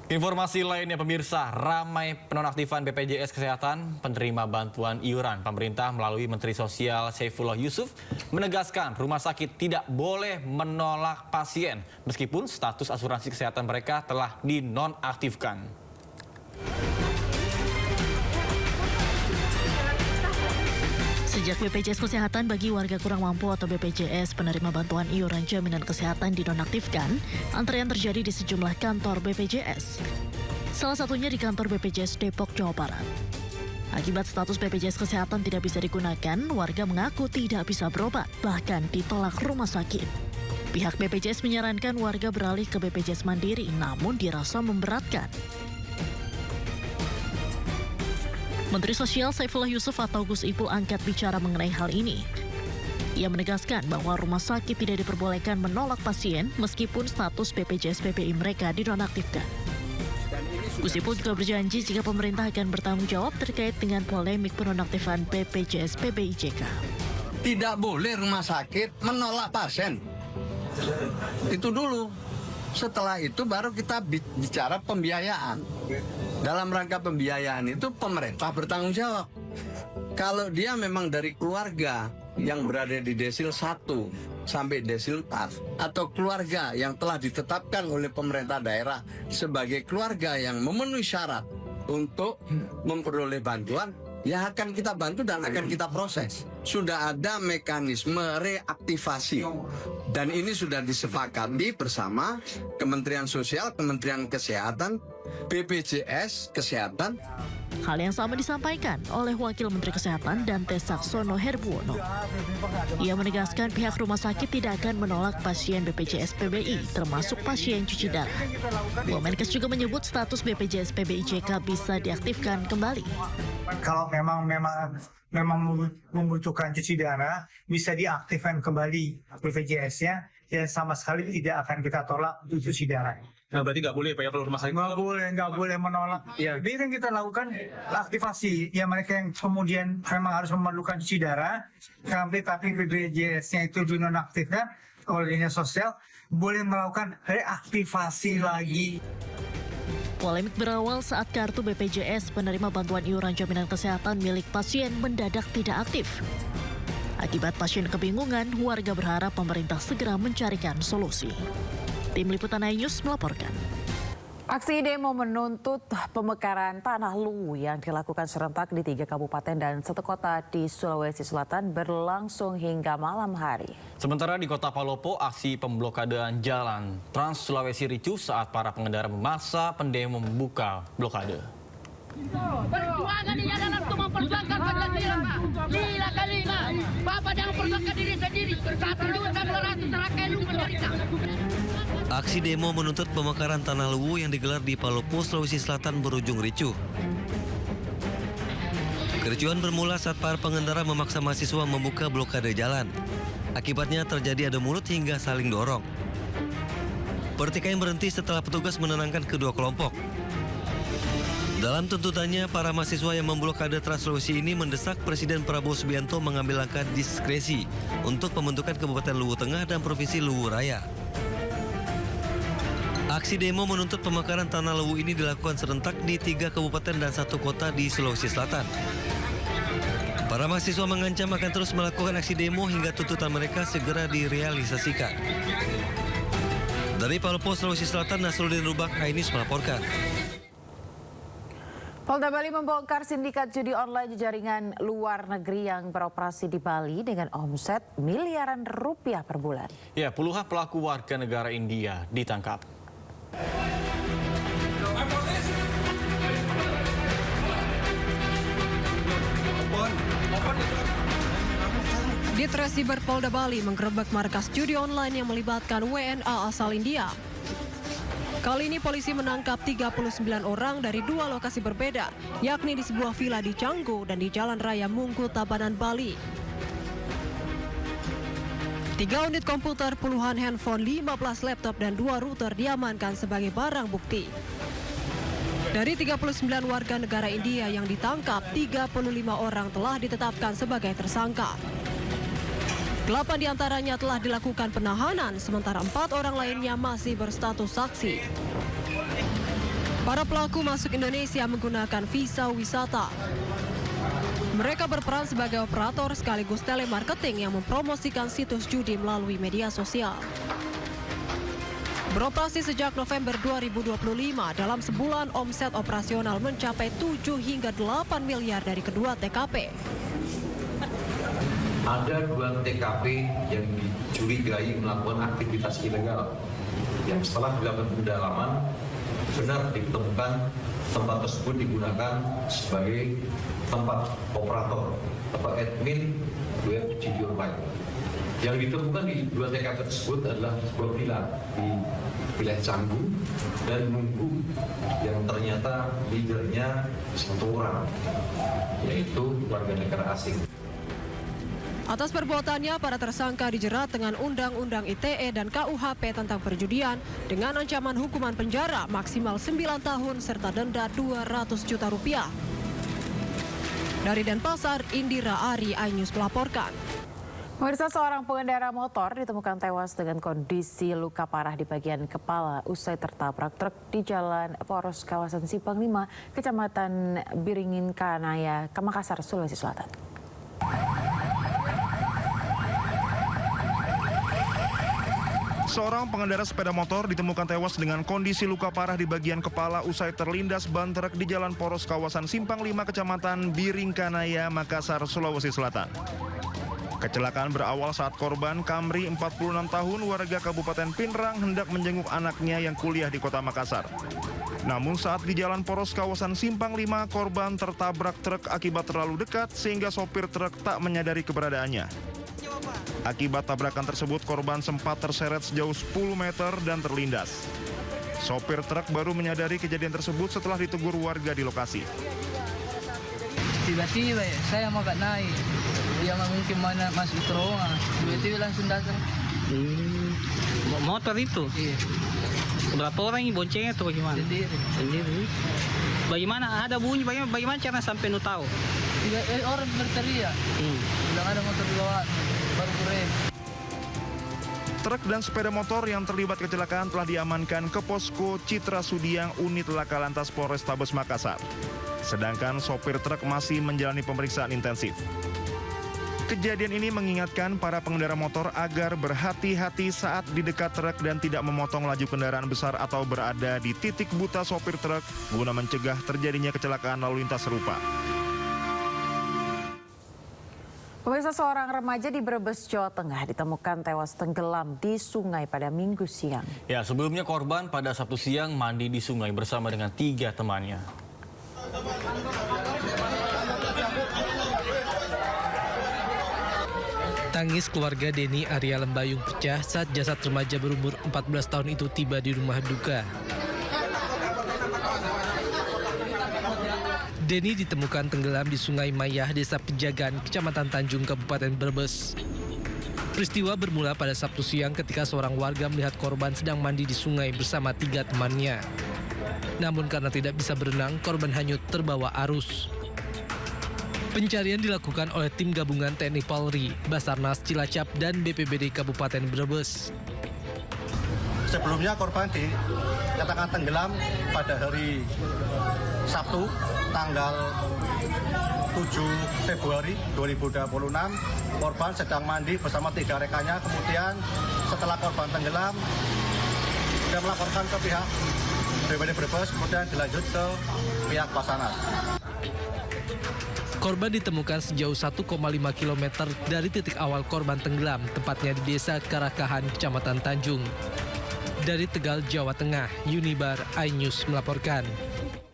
Informasi lainnya pemirsa, ramai penonaktifan BPJS Kesehatan penerima bantuan iuran. Pemerintah melalui Menteri Sosial Saifullah Yusuf menegaskan rumah sakit tidak boleh menolak pasien meskipun status asuransi kesehatan mereka telah dinonaktifkan. Sejak BPJS Kesehatan bagi warga kurang mampu atau BPJS penerima bantuan iuran jaminan kesehatan dinonaktifkan, antrean terjadi di sejumlah kantor BPJS. Salah satunya di kantor BPJS Depok, Jawa Barat. Akibat status BPJS Kesehatan tidak bisa digunakan, warga mengaku tidak bisa berobat, bahkan ditolak rumah sakit. Pihak BPJS menyarankan warga beralih ke BPJS Mandiri, namun dirasa memberatkan. Menteri Sosial Saifullah Yusuf atau Gus Ipul angkat bicara mengenai hal ini. Ia menegaskan bahwa rumah sakit tidak diperbolehkan menolak pasien meskipun status BPJS PBI mereka dinonaktifkan. Gus Ipul juga berjanji jika pemerintah akan bertanggung jawab terkait dengan polemik penonaktifan BPJS PBI JK. Tidak boleh rumah sakit menolak pasien. Itu dulu. Setelah itu baru kita bicara pembiayaan. Dalam rangka pembiayaan itu pemerintah bertanggung jawab. Kalau dia memang dari keluarga yang berada di desil 1 sampai desil 4 atau keluarga yang telah ditetapkan oleh pemerintah daerah sebagai keluarga yang memenuhi syarat untuk memperoleh bantuan, ya akan kita bantu dan akan kita proses. Sudah ada mekanisme reaktivasi dan ini sudah disepakati bersama Kementerian Sosial, Kementerian Kesehatan, BPJS Kesehatan. Hal yang sama disampaikan oleh Wakil Menteri Kesehatan Dante Saxono Herbuwono. Ia menegaskan pihak rumah sakit tidak akan menolak pasien BPJS PBI, termasuk pasien cuci darah. Menkes juga menyebut status BPJS PBI JK bisa diaktifkan kembali. Kalau memang membutuhkan cuci darah, bisa diaktifkan kembali BPJS-nya, dan sama sekali tidak akan kita tolak untuk cuci darah. Nah, berarti nggak boleh Pak ya kalau rumah sakit? Nggak boleh menolak. Ya. Ini kan kita lakukan aktivasi. Ya mereka yang kemudian memang harus memerlukan cuci darah, tapi BPJS-nya itu dinonaktifkan oleh Dinas Sosial, boleh melakukan reaktivasi lagi. Polemik berawal saat kartu BPJS penerima bantuan iuran jaminan kesehatan milik pasien mendadak tidak aktif. Akibat pasien kebingungan, warga berharap pemerintah segera mencarikan solusi. Tim Liputan iNews melaporkan. Aksi demo menuntut pemekaran tanah luwu yang dilakukan serentak di 3 kabupaten dan 1 kota di Sulawesi Selatan berlangsung hingga malam hari. Sementara di Kota Palopo, aksi pemblokadean jalan Trans Sulawesi ricuh saat para pengendara memaksa pendemo membuka blokade. Perjuangan ini adalah untuk memperjuangkan Pancasila. Lila kalila, Bapak jangan perjuangkan diri sendiri. Bersatu juga kami rakyat rakyat itu menderita. Aksi demo menuntut pemekaran tanah luwu yang digelar di Palopo, Sulawesi Selatan berujung ricuh. Kericuhan bermula saat para pengendara memaksa mahasiswa membuka blokade jalan. Akibatnya terjadi adu mulut hingga saling dorong. Pertikaian berhenti setelah petugas menenangkan kedua kelompok. Dalam tuntutannya, para mahasiswa yang memblokade Trans Sulawesi ini mendesak Presiden Prabowo Subianto mengambil langkah diskresi untuk pembentukan Kabupaten Luwu Tengah dan Provinsi Luwu Raya. Aksi demo menuntut pemekaran tanah luwu ini dilakukan serentak di 3 kabupaten dan 1 kota di Sulawesi Selatan. Para mahasiswa mengancam akan terus melakukan aksi demo hingga tuntutan mereka segera direalisasikan. Dari Palopo, Sulawesi Selatan, Nasruddin Rubak, iNews melaporkan. Polda Bali membongkar sindikat judi online di jaringan luar negeri yang beroperasi di Bali dengan omset miliaran rupiah per bulan. Ya, puluhan pelaku warga negara India ditangkap. Ditresiber Polda Bali menggerebek markas judi online yang melibatkan WNA asal India. Kali ini polisi menangkap 39 orang dari 2 lokasi berbeda, yakni di sebuah villa di Canggu dan di Jalan Raya Munggu, Tabanan, Bali. 3 unit komputer, puluhan handphone, 15 laptop, dan 2 router diamankan sebagai barang bukti. Dari 39 warga negara India yang ditangkap, 35 orang telah ditetapkan sebagai tersangka. 8 diantaranya telah dilakukan penahanan, sementara 4 orang lainnya masih berstatus saksi. Para pelaku masuk Indonesia menggunakan visa wisata. Mereka berperan sebagai operator sekaligus telemarketing yang mempromosikan situs judi melalui media sosial. Beroperasi sejak November 2025, dalam sebulan omset operasional mencapai 7 hingga 8 miliar dari kedua TKP. Ada 2 TKP yang dicurigai melakukan aktivitas ilegal. Yang setelah dilakukan pendalaman, benar ditemukan tempat tersebut digunakan sebagai tempat operator atau admin web judi online. Yang ditemukan di 2 TKP tersebut adalah sebuah villa di wilayah Canggu dan Nunggu yang ternyata leadernya 1 orang, yaitu warga negara asing. Atas perbuatannya, para tersangka dijerat dengan Undang-Undang ITE dan KUHP tentang perjudian dengan ancaman hukuman penjara maksimal 9 tahun serta denda 200 juta rupiah. Dari Denpasar, Indira Ari, iNews melaporkan. Pemirsa, seorang pengendara motor ditemukan tewas dengan kondisi luka parah di bagian kepala usai tertabrak truk di Jalan Poros kawasan Simpang 5, Kecamatan Biringin Kanaya, Makassar, Sulawesi Selatan. Seorang pengendara sepeda motor ditemukan tewas dengan kondisi luka parah di bagian kepala usai terlindas ban truk di Jalan Poros kawasan Simpang 5, Kecamatan Biringkanaya, Makassar, Sulawesi Selatan. Kecelakaan berawal saat korban Kamri 46 tahun warga Kabupaten Pinrang hendak menjenguk anaknya yang kuliah di Kota Makassar. Namun saat di Jalan Poros kawasan Simpang 5, korban tertabrak truk akibat terlalu dekat sehingga sopir truk tak menyadari keberadaannya. Akibat tabrakan tersebut, korban sempat terseret sejauh 10 meter dan terlindas. Sopir truk baru menyadari kejadian tersebut setelah ditegur warga di lokasi. Tiba-tiba saya mau gak naik, dia mungkin mana masuk terowongan, tiba-tiba langsung datang. Motor itu? Iya. Berapa orang ini boncengnya atau bagaimana? Sendiri. Bagaimana ada bunyi? Bagaimana cara sampai nu tahu? Orang berteriak, bilang ada motor di bawah, baru keren. Truk dan sepeda motor yang terlibat kecelakaan telah diamankan ke posko Citra Sudiang Unit Laka Lantas Polrestabes Makassar. Sedangkan sopir truk masih menjalani pemeriksaan intensif. Kejadian ini mengingatkan para pengendara motor agar berhati-hati saat di dekat truk dan tidak memotong laju kendaraan besar atau berada di titik buta sopir truk guna mencegah terjadinya kecelakaan lalu lintas serupa. Pemirsa, seorang remaja di Brebes, Jawa Tengah ditemukan tewas tenggelam di sungai pada Minggu siang. Ya, sebelumnya korban pada Sabtu siang mandi di sungai bersama dengan 3 temannya. Tangis keluarga Denny Arya Lembayung pecah saat jasad remaja berumur 14 tahun itu tiba di rumah duka. Denny ditemukan tenggelam di Sungai Mayah, Desa Pejagan, Kecamatan Tanjung, Kabupaten Brebes. Peristiwa bermula pada Sabtu siang ketika seorang warga melihat korban sedang mandi di sungai bersama 3 temannya. Namun karena tidak bisa berenang, korban hanyut terbawa arus. Pencarian dilakukan oleh tim gabungan TNI Polri, Basarnas Cilacap, dan BPBD Kabupaten Brebes. Sebelumnya korban dikatakan tenggelam pada hari Sabtu, tanggal 7 Februari 2026. Korban sedang mandi bersama 3 rekannya. Kemudian setelah korban tenggelam, dia melaporkan ke pihak BPBD Brebes, kemudian dilanjut ke pihak Basarnas. Korban ditemukan sejauh 1,5 km dari titik awal korban tenggelam, tepatnya di Desa Karakahan, Kecamatan Tanjung. Dari Tegal, Jawa Tengah, Yunibar, iNews melaporkan.